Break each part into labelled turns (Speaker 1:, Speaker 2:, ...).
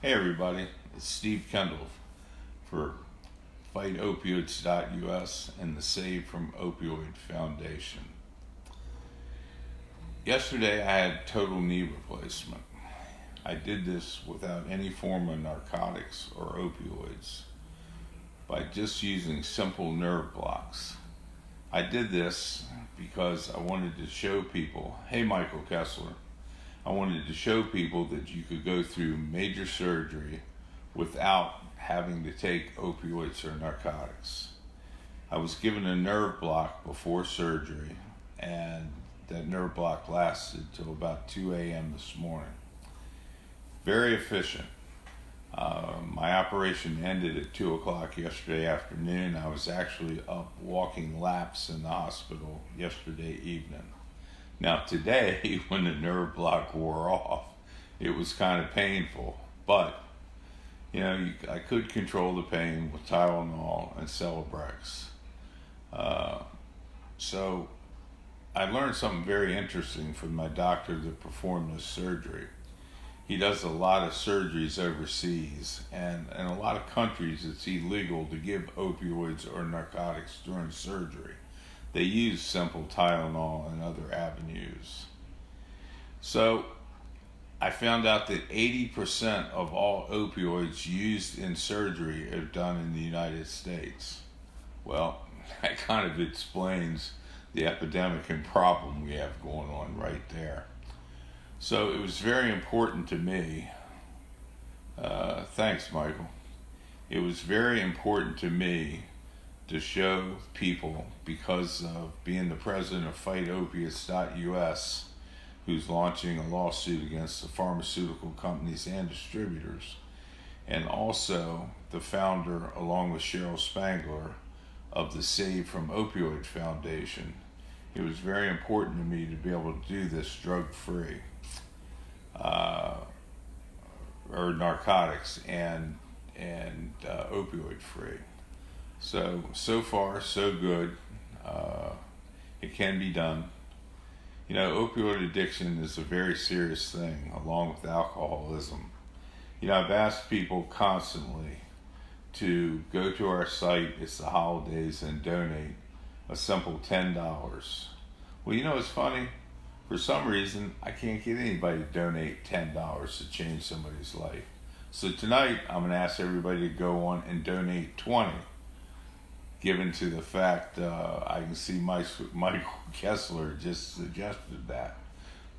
Speaker 1: Hey everybody, it's Steve Kendall for FightOpioids.us and the Save from Opioid Foundation. Yesterday I had total knee replacement. I did this without any form of narcotics or opioids by just using simple nerve blocks. I did this because I wanted to show people, hey Michael Kessler, I wanted to show people that you could go through major surgery without having to take opioids or narcotics. I was given a nerve block before surgery, and that nerve block lasted till about 2 a.m. this morning. Very efficient. My operation ended at 2 o'clock yesterday afternoon. I was actually up walking laps in the hospital yesterday evening. Now today, when the nerve block wore off, it was kind of painful, but I could control the pain with Tylenol and Celebrex. So I learned something very interesting from my doctor that performed this surgery. He does a lot of surgeries overseas, and in a lot of countries it's illegal to give opioids or narcotics during surgery. They use simple Tylenol and other avenues. So I found out that 80% of all opioids used in surgery are done in the United States. Well, that kind of explains the epidemic and problem we have going on right there. So it was very important to me. Thanks, Michael. It was very important to me to show people, because of being the president of FightOpioids.us, who's launching a lawsuit against the pharmaceutical companies and distributors, and also the founder, along with Cheryl Spangler, of the Save from Opioid Foundation. It was very important to me to be able to do this drug-free, or narcotics and opioid-free. So far, so good. It can be done. Opioid addiction is a very serious thing, along with alcoholism. I've asked people constantly to go to our site, it's the holidays, and donate a simple $10. Well, it's funny. For some reason, I can't get anybody to donate $10 to change somebody's life. So tonight, I'm going to ask everybody to go on and donate $20. Given to the fact I can see Michael Kessler just suggested that.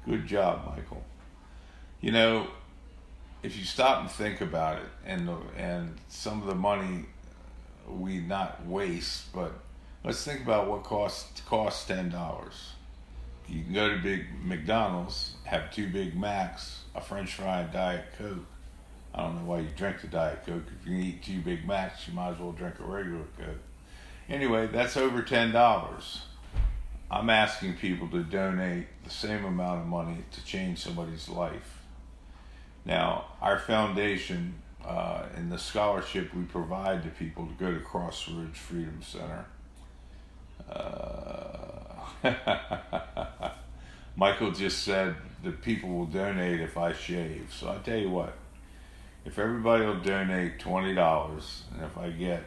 Speaker 1: Good job, Michael. If you stop and think about it, and some of the money we not waste, but let's think about what costs $10. You can go to big McDonald's, have 2 Big Macs, a French fry, and Diet Coke. I don't know why you drink the Diet Coke. If you can eat 2 Big Macs, you might as well drink a regular Coke. Anyway, that's over $10. I'm asking people to donate the same amount of money to change somebody's life. Now, our foundation and the scholarship we provide to people to go to Crossroads Freedom Center. Michael just said that people will donate if I shave. So I tell you what, if everybody will donate $20, and if I get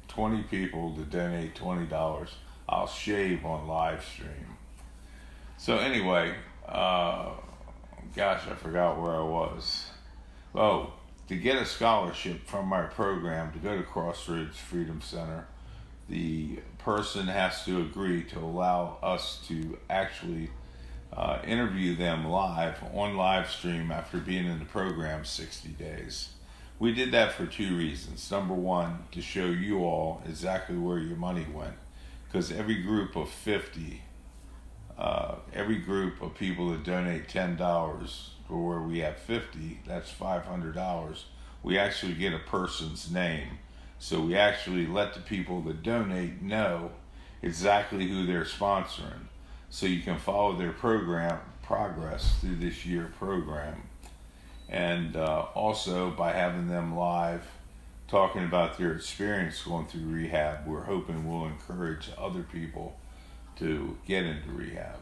Speaker 1: 20 people to donate $20, I'll shave on live stream. So anyway, gosh, I forgot where I was. Oh, to get a scholarship from our program to go to Crossroads Freedom Center, the person has to agree to allow us to actually interview them live on live stream after being in the program 60 days. We did that for 2 reasons. Number one, to show you all exactly where your money went, because every group of 50, every group of people that donate $10, or where we have 50, that's $500, we actually get a person's name. So we actually let the people that donate know exactly who they're sponsoring, so you can follow their progress through this year program. And also by having them live talking about their experience going through rehab, we're hoping will encourage other people to get into rehab.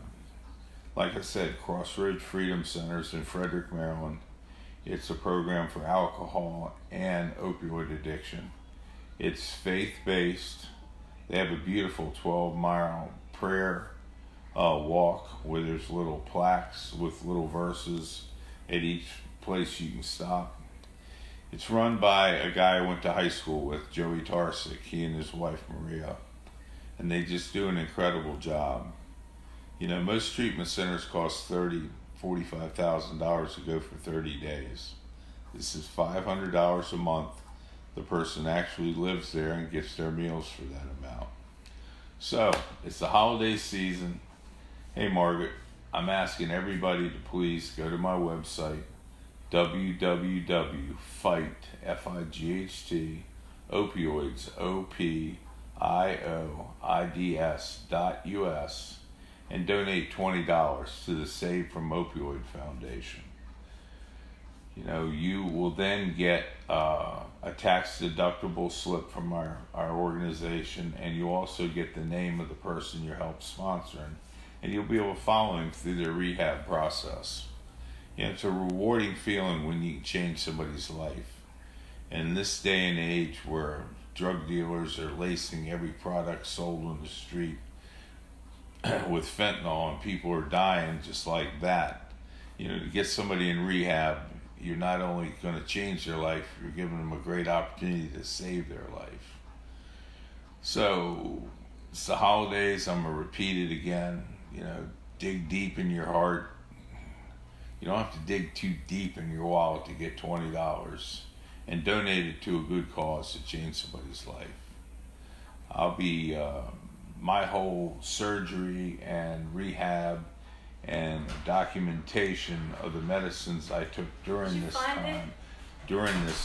Speaker 1: Like I said, Crossroads Freedom Centers in Frederick, Maryland. It's a program for alcohol and opioid addiction. It's faith-based. They have a beautiful 12-mile prayer walk where there's little plaques with little verses at each place you can stop. It's run by a guy I went to high school with, Joey Tarsick, he and his wife Maria, and they just do an incredible job. You know, most treatment centers cost $45,000 to go for 30 days. This is $500 a month. The person actually lives there and gets their meals for that amount. So, it's the holiday season. Hey Margaret, I'm asking everybody to please go to my website, www.fight, F-I-G-H-T, opioids, OPIOIDS.US, and donate $20 to the Save from Opioid Foundation. You know, you will then get a tax-deductible slip from our organization, and you also get the name of the person you're help sponsoring, and you'll be able to follow them through their rehab process. You know, it's a rewarding feeling when you can change somebody's life. And in this day and age where drug dealers are lacing every product sold on the street with fentanyl and people are dying just like that, you know, to get somebody in rehab, you're not only going to change their life, you're giving them a great opportunity to save their life. So, it's the holidays. I'm going to repeat it again. You know, dig deep in your heart. You don't have to dig too deep in your wallet to get $20, and donate it to a good cause to change somebody's life. I'll be, my whole surgery and rehab and documentation of the medicines I took during this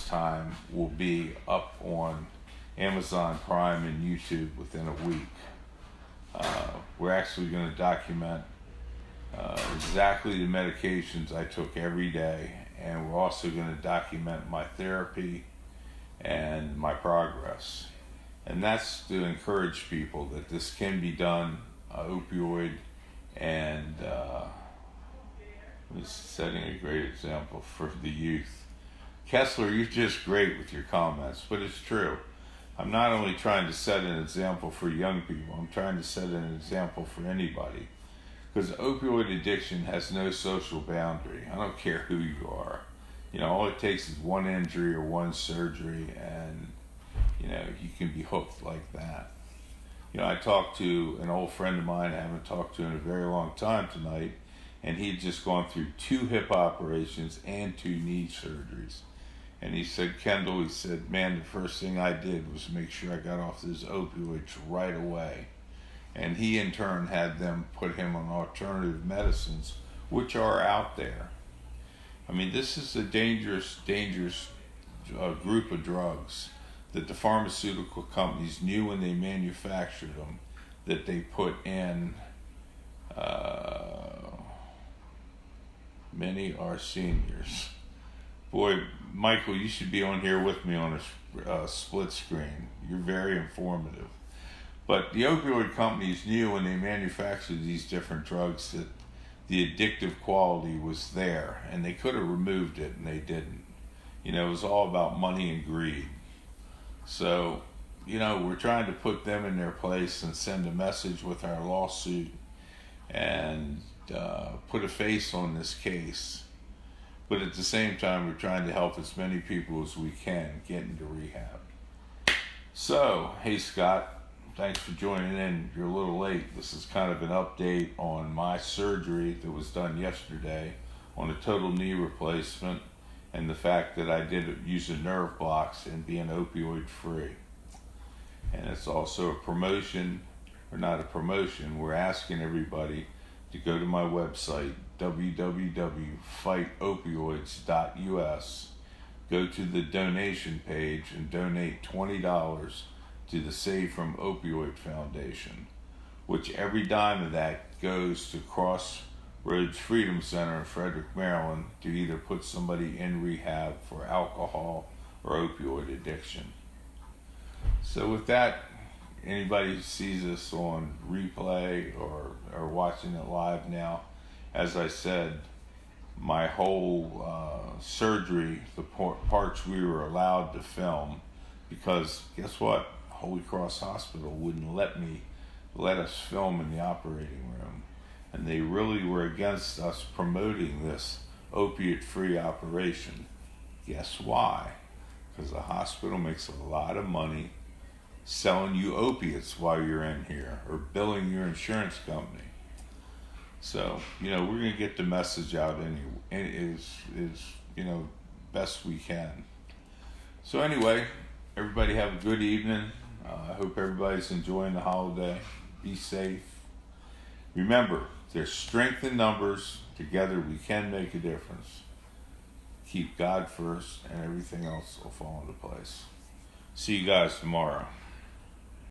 Speaker 1: time will be up on Amazon Prime and YouTube within a week. We're actually going to document exactly the medications I took every day, and we're also going to document my therapy and my progress. And that's to encourage people that this can be done, opioid, and is setting a great example for the youth. Kessler, you're just great with your comments, but it's true. I'm not only trying to set an example for young people, I'm trying to set an example for anybody. Because opioid addiction has no social boundary. I don't care who you are. You know, all it takes is one injury or one surgery, and, you know, you can be hooked like that. You know, I talked to an old friend of mine I haven't talked to in a very long time tonight, and he'd just gone through 2 hip operations and 2 knee surgeries. And he said, Kendall, he said, man, the first thing I did was make sure I got off those opioids right away. And he in turn had them put him on alternative medicines, which are out there. I mean, this is a dangerous group of drugs that the pharmaceutical companies knew when they manufactured them that they put in. Many are seniors. Boy, Michael, you should be on here with me on a split screen. You're very informative. But the opioid companies knew when they manufactured these different drugs that the addictive quality was there, and they could have removed it, and they didn't. You know, it was all about money and greed. So, you know, we're trying to put them in their place and send a message with our lawsuit and put a face on this case. But at the same time, we're trying to help as many people as we can get into rehab. So, hey Scott, thanks for joining in. You're a little late. This is kind of an update on my surgery that was done yesterday on a total knee replacement, and the fact that I did use a nerve blocks and being opioid free. And it's also a promotion, or not a promotion. We're asking everybody to go to my website, www.fightopioids.us, go to the donation page and donate $20 to the Save from Opioid Foundation, which every dime of that goes to Crossroads Freedom Center in Frederick, Maryland, to either put somebody in rehab for alcohol or opioid addiction. So with that, anybody who sees us on replay or watching it live now, as I said, my whole surgery, the parts we were allowed to film, because guess what? Holy Cross Hospital wouldn't let us film in the operating room, and they really were against us promoting this opiate-free operation. Guess why? Because the hospital makes a lot of money selling you opiates while you're in here, or billing your insurance company. So, we're going to get the message out best we can. So anyway, everybody have a good evening. I hope everybody's enjoying the holiday. Be safe. Remember, there's strength in numbers. Together we can make a difference. Keep God first and everything else will fall into place. See you guys tomorrow.